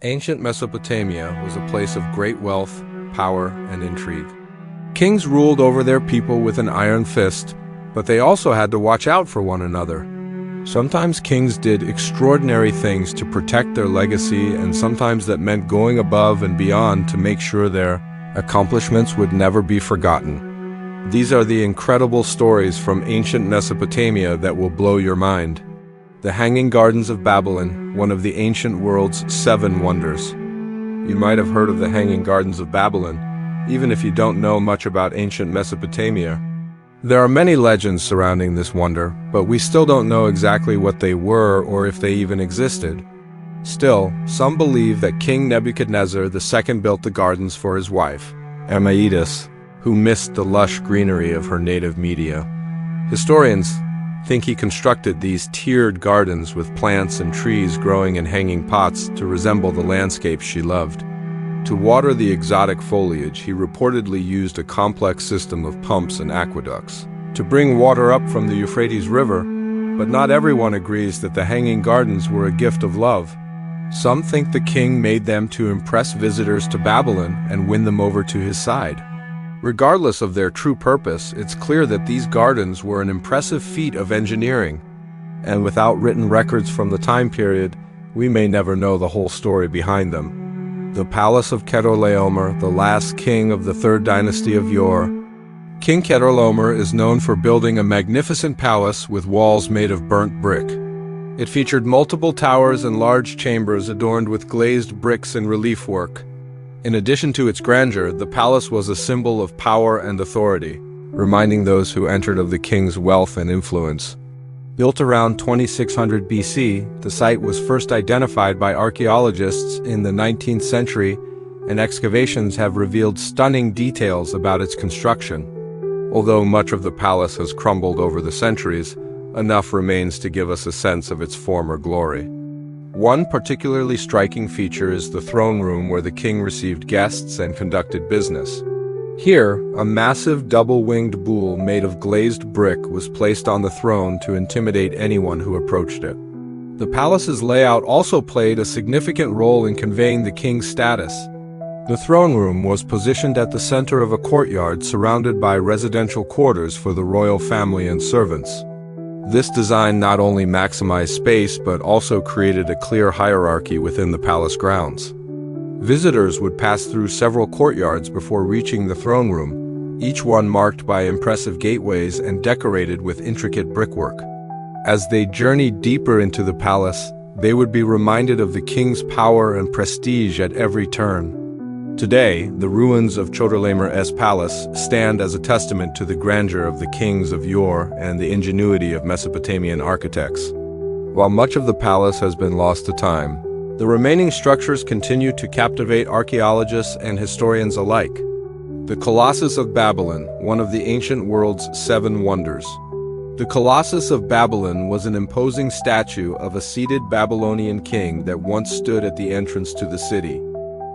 Ancient Mesopotamia was a place of great wealth, power, and intrigue. Kings ruled over their people with an iron fist, but they also had to watch out for one another. Sometimes kings did extraordinary things to protect their legacy, and sometimes that meant going above and beyond to make sure their accomplishments would never be forgotten. These are the incredible stories from ancient Mesopotamia that will blow your mind. The Hanging Gardens of Babylon, one of the ancient world's 7 wonders. You might have heard of the Hanging Gardens of Babylon, even if you don't know much about ancient Mesopotamia. There are many legends surrounding this wonder, but we still don't know exactly what they were or if they even existed. Still, some believe that King Nebuchadnezzar II built the gardens for his wife, Amaitis, who missed the lush greenery of her native Media. Historians think he constructed these tiered gardens with plants and trees growing in hanging pots to resemble the landscapes she loved. To water the exotic foliage, he reportedly used a complex system of pumps and aqueducts to bring water up from the Euphrates River, but not everyone agrees that the Hanging Gardens were a gift of love. Some think the king made them to impress visitors to Babylon and win them over to his side. Regardless of their true purpose, it's clear that these gardens were an impressive feat of engineering. And without written records from the time period, we may never know the whole story behind them. The Palace of Chedorlaomer, the last king of the 3rd dynasty of Ur. King Chedorlaomer is known for building a magnificent palace with walls made of burnt brick. It featured multiple towers and large chambers adorned with glazed bricks and relief work. In addition to its grandeur, the palace was a symbol of power and authority, reminding those who entered of the king's wealth and influence. Built around 2600 BC, the site was first identified by archaeologists in the 19th century, and excavations have revealed stunning details about its construction. Although much of the palace has crumbled over the centuries, enough remains to give us a sense of its former glory. One particularly striking feature is the throne room where the king received guests and conducted business. Here, a massive double-winged bull made of glazed brick was placed on the throne to intimidate anyone who approached it. The palace's layout also played a significant role in conveying the king's status. The throne room was positioned at the center of a courtyard surrounded by residential quarters for the royal family and servants. This design not only maximized space but also created a clear hierarchy within the palace grounds. Visitors would pass through several courtyards before reaching the throne room, each one marked by impressive gateways and decorated with intricate brickwork. As they journeyed deeper into the palace, they would be reminded of the king's power and prestige at every turn. Today, the ruins of Chedorlaomer's palace stand as a testament to the grandeur of the kings of yore and the ingenuity of Mesopotamian architects. While much of the palace has been lost to time, the remaining structures continue to captivate archaeologists and historians alike. The Colossus of Babylon, one of the ancient world's 7 wonders. The Colossus of Babylon was an imposing statue of a seated Babylonian king that once stood at the entrance to the city.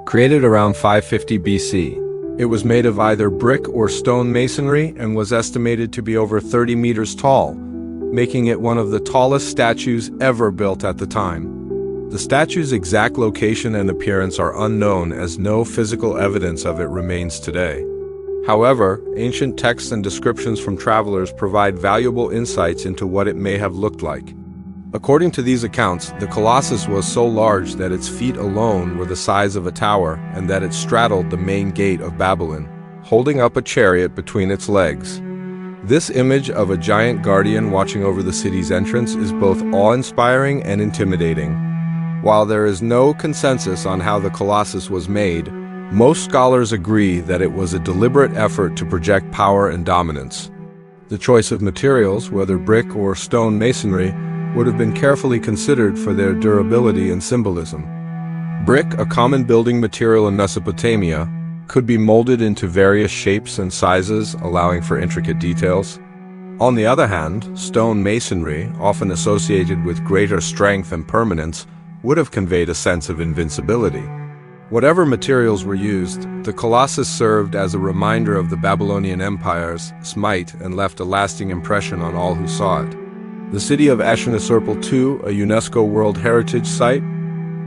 Created around 550 BC, it was made of either brick or stone masonry and was estimated to be over 30 meters tall, making it one of the tallest statues ever built at the time. The statue's exact location and appearance are unknown, as no physical evidence of it remains today. However, ancient texts and descriptions from travelers provide valuable insights into what it may have looked like. According to these accounts, the Colossus was so large that its feet alone were the size of a tower, and that it straddled the main gate of Babylon, holding up a chariot between its legs. This image of a giant guardian watching over the city's entrance is both awe-inspiring and intimidating. While there is no consensus on how the Colossus was made, most scholars agree that it was a deliberate effort to project power and dominance. The choice of materials, whether brick or stone masonry, would have been carefully considered for their durability and symbolism. Brick, a common building material in Mesopotamia, could be molded into various shapes and sizes, allowing for intricate details. On the other hand, stone masonry, often associated with greater strength and permanence, would have conveyed a sense of invincibility. Whatever materials were used, the Colossus served as a reminder of the Babylonian Empire's might and left a lasting impression on all who saw it. The city of Ashurnasirpal II, a UNESCO World Heritage Site,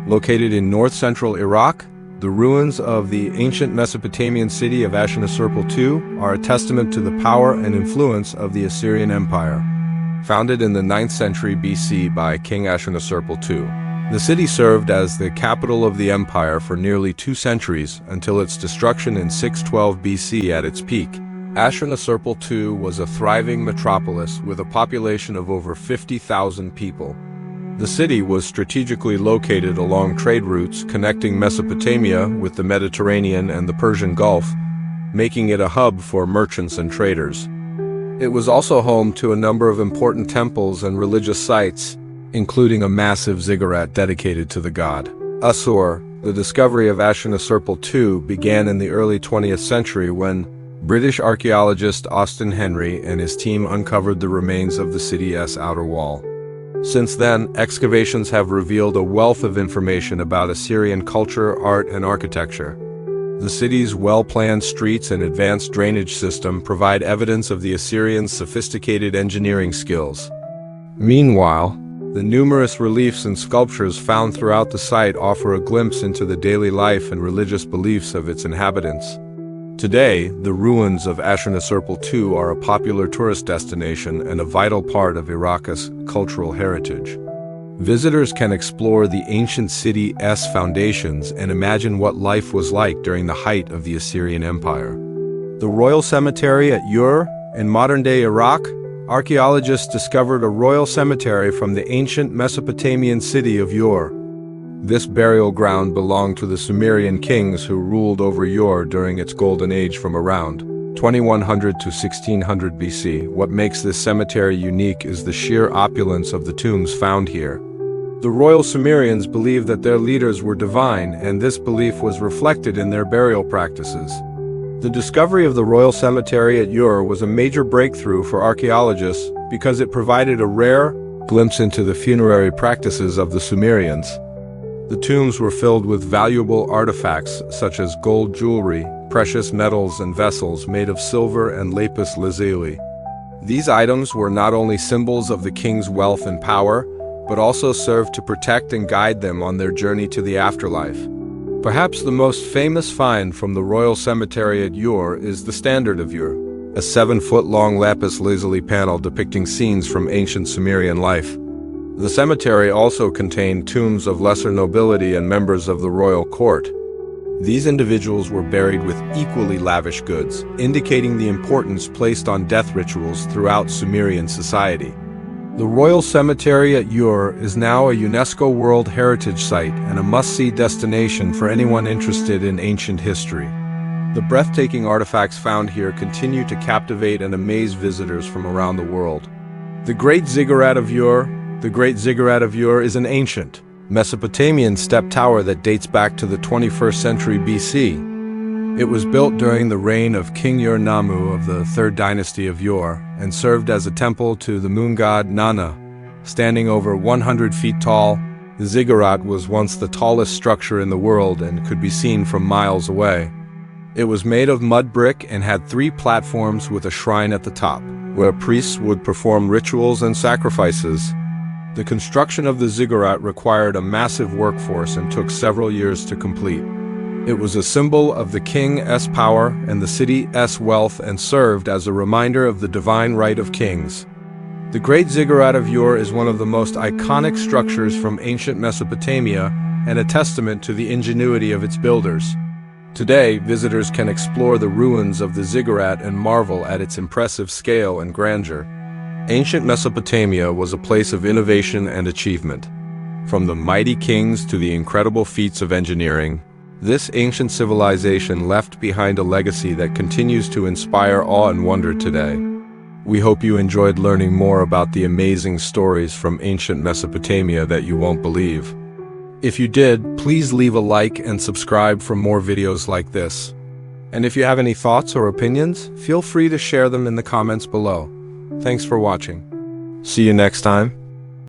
Located in north-central Iraq, the ruins of the ancient Mesopotamian city of Ashurnasirpal II are a testament to the power and influence of the Assyrian Empire. Founded in the 9th century BC by King Ashurnasirpal II, the city served as the capital of the empire for nearly 2 centuries until its destruction in 612 BC at its peak. Ashurnasirpal II was a thriving metropolis with a population of over 50,000 people. The city was strategically located along trade routes connecting Mesopotamia with the Mediterranean and the Persian Gulf, making it a hub for merchants and traders. It was also home to a number of important temples and religious sites, including a massive ziggurat dedicated to the god Assur. The discovery of Ashurnasirpal II began in the early 20th century when British archaeologist Austen Henry and his team uncovered the remains of the city's outer wall. Since then, excavations have revealed a wealth of information about Assyrian culture, art, and architecture. The city's well-planned streets and advanced drainage system provide evidence of the Assyrians' sophisticated engineering skills. Meanwhile, the numerous reliefs and sculptures found throughout the site offer a glimpse into the daily life and religious beliefs of its inhabitants. Today, the ruins of Ashurnasirpal II are a popular tourist destination and a vital part of Iraq's cultural heritage. Visitors can explore the ancient city's foundations and imagine what life was like during the height of the Assyrian Empire. The Royal Cemetery at Ur, in modern-day Iraq, archaeologists discovered a royal cemetery from the ancient Mesopotamian city of Ur. This burial ground belonged to the Sumerian kings who ruled over Ur during its golden age from around 2100 to 1600 BC. What makes this cemetery unique is the sheer opulence of the tombs found here. The royal Sumerians believed that their leaders were divine, and this belief was reflected in their burial practices. The discovery of the royal cemetery at Ur was a major breakthrough for archaeologists because it provided a rare glimpse into the funerary practices of the Sumerians. The tombs were filled with valuable artifacts such as gold jewelry, precious metals, and vessels made of silver and lapis lazuli. These items were not only symbols of the king's wealth and power, but also served to protect and guide them on their journey to the afterlife. Perhaps the most famous find from the royal cemetery at Ur is the Standard of Ur, a 7-foot-long lapis lazuli panel depicting scenes from ancient Sumerian life. The cemetery also contained tombs of lesser nobility and members of the royal court. These individuals were buried with equally lavish goods, indicating the importance placed on death rituals throughout Sumerian society. The Royal Cemetery at Ur is now a UNESCO World Heritage Site and a must-see destination for anyone interested in ancient history. The breathtaking artifacts found here continue to captivate and amaze visitors from around the world. The Great Ziggurat of Ur is an ancient Mesopotamian step tower that dates back to the 21st century BC. It was built during the reign of King Ur-Nammu of the 3rd dynasty of Ur and served as a temple to the moon god Nana. Standing over 100 feet tall, the ziggurat was once the tallest structure in the world and could be seen from miles away. It was made of mud brick and had 3 platforms with a shrine at the top, where priests would perform rituals and sacrifices. The construction of the ziggurat required a massive workforce and took several years to complete. It was a symbol of the king's power and the city's wealth and served as a reminder of the divine right of kings. The Great Ziggurat of Ur is one of the most iconic structures from ancient Mesopotamia and a testament to the ingenuity of its builders. Today, visitors can explore the ruins of the ziggurat and marvel at its impressive scale and grandeur. Ancient Mesopotamia was a place of innovation and achievement. From the mighty kings to the incredible feats of engineering, this ancient civilization left behind a legacy that continues to inspire awe and wonder today. We hope you enjoyed learning more about the amazing stories from ancient Mesopotamia that you won't believe. If you did, please leave a like and subscribe for more videos like this. And if you have any thoughts or opinions, feel free to share them in the comments below. Thanks for watching. See you next time.